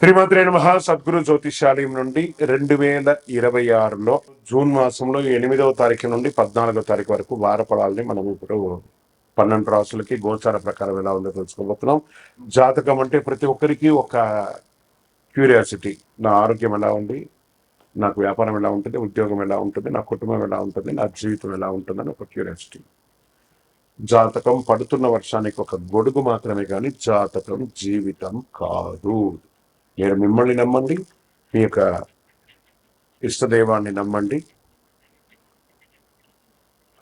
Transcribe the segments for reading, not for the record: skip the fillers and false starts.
శ్రీమాత్రే నమః. సద్గురు జ్యోతిష్యాలయం నుండి 2026లో జూన్ మాసంలో 8వ తారీఖు నుండి 14వ తారీఖు వరకు వార ఫలాల్ని మనం ఇప్పుడు 12 రాసులకి గోచార ప్రకారం ఎలా ఉందో తెలుసుకోబోతున్నాం. జాతకం అంటే ప్రతి ఒక్కరికి ఒక క్యూరియాసిటీ. నా ఆరోగ్యం ఎలా ఉంది, నాకు వ్యాపారం ఎలా ఉంటుంది, ఉద్యోగం ఎలా ఉంటుంది, నా కుటుంబం ఎలా ఉంటుంది, నా జీవితం ఎలా ఉంటుందని ఒక క్యూరియాసిటీ. జాతకం పడుతున్న వర్షానికి ఒక గొడుగు మాత్రమే కానీ జాతకం జీవితం కాదు. మీరు మిమ్మల్ని నమ్మండి, మీ యొక్క ఇష్టదైవాన్ని నమ్మండి,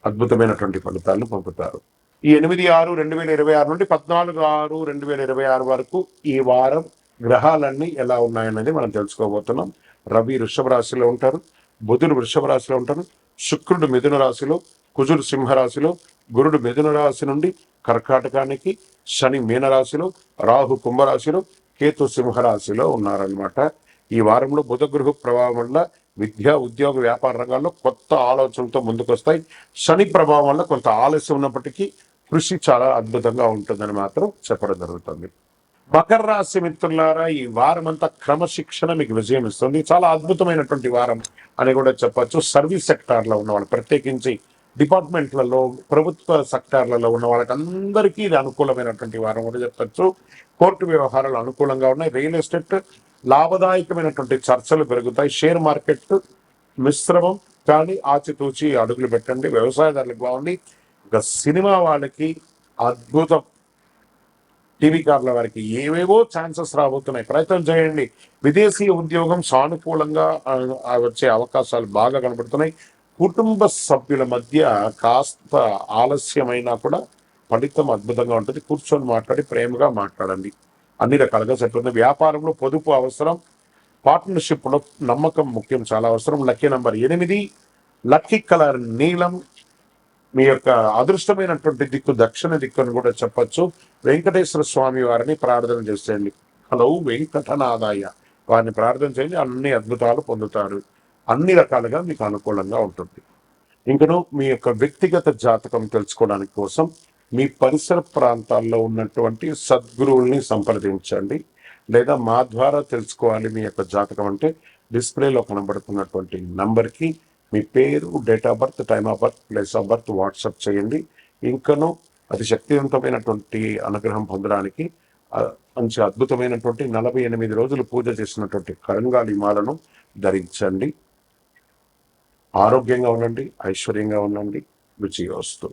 అద్భుతమైనటువంటి ఫలితాలను పొందుతారు. ఈ 8/6/2026 నుండి 14/6/2026 వరకు ఈ వారం గ్రహాలన్నీ ఎలా ఉన్నాయనేది మనం తెలుసుకోబోతున్నాం. రవి వృషభ రాశిలో ఉంటారు, బుధుడు వృషభ రాశిలో ఉంటారు, శుక్రుడు మిథున రాశిలో, కుజుడు సింహరాశిలో, గురుడు మిథున రాశి నుండి కర్కాటకానికి, శని మీనరాశిలో, రాహు కుంభరాశిలో, కేతు సింహరాశిలో ఉన్నారనమాట. ఈ వారంలో బుధ గృహ ప్రభావం వల్ల విద్య, ఉద్యోగ, వ్యాపార రంగాల్లో కొత్త ఆలోచనలతో ముందుకొస్తాయి. శని ప్రభావం వల్ల కొంత ఆలస్యం ఉన్నప్పటికీ కృషి చాలా అద్భుతంగా ఉంటుందని మాత్రం చెప్పడం జరుగుతుంది. మకర రాశి మిత్రులారా, ఈ వారం అంతా క్రమశిక్షణ మీకు విజయం ఇస్తుంది. చాలా అద్భుతమైనటువంటి వారం అని కూడా చెప్పచ్చు. సర్వీస్ సెక్టార్లో ఉన్న వాళ్ళు, ప్రత్యేకించి డిపార్ట్మెంట్లలో, ప్రభుత్వ సెక్టార్లలో ఉన్న వాళ్ళకి అందరికీ ఇది అనుకూలమైనటువంటి వారం కూడా చెప్పచ్చు. కోర్టు వ్యవహారాలు అనుకూలంగా ఉన్నాయి. రియల్ ఎస్టేట్ లాభదాయకమైనటువంటి చర్చలు పెరుగుతాయి. షేర్ మార్కెట్ మిశ్రమం, కానీ ఆచితూచి అడుగులు పెట్టండి. వ్యవసాయదారులకు బాగుంది. ఇంకా సినిమా వాళ్ళకి అద్భుతం. టీవీ కార్ల వారికి ఏవేవో ఛాన్సెస్ రాబోతున్నాయి, ప్రయత్నం చేయండి. విదేశీ ఉద్యోగం సానుకూలంగా వచ్చే అవకాశాలు బాగా కనబడుతున్నాయి. కుటుంబ సభ్యుల మధ్య కాస్త ఆలస్యమైనా కూడా ఫలితం అద్భుతంగా ఉంటుంది. కూర్చొని మాట్లాడి ప్రేమగా మాట్లాడండి, అన్ని రకాలుగా సరిపోతుంది. వ్యాపారంలో పొదుపు అవసరం, పార్ట్నర్షిప్లో నమ్మకం ముఖ్యం, చాలా అవసరం. లక్కీ నంబర్ 8, లక్కీ కలర్ నీలం. మీ యొక్క అదృష్టమైనటువంటి దిక్కు దక్షిణ దిక్కు అని కూడా చెప్పచ్చు. వెంకటేశ్వర స్వామి వారిని ప్రార్థన చేసేయండి. హలో వెంకటనాథాయ, వారిని ప్రార్థన చేయండి, అన్ని అద్భుతాలు పొందుతారు. అన్ని రకాలుగా మీకు అనుకూలంగా ఉంటుంది. ఇంకను మీ యొక్క వ్యక్తిగత జాతకం తెలుసుకోవడానికి కోసం మీ పరిసర ప్రాంతాల్లో ఉన్నటువంటి సద్గురువుల్ని సంప్రదించండి. లేదా మా ద్వారా తెలుసుకోవాలి మీ యొక్క జాతకం అంటే డిస్ప్లేలో కనబడుతున్నటువంటి నంబర్కి మీ పేరు, date of birth, time of birth, place of birth WhatsApp చేయండి. ఇంకను అతి శక్తివంతమైనటువంటి అనుగ్రహం పొందడానికి మంచి అద్భుతమైనటువంటి 48 రోజులు పూజ చేసినటువంటి కరంగాలి మాలను ధరించండి. ఆరోగ్యంగా ఉండండి, ఐశ్వర్యంగా ఉండండి. విజయోస్తు.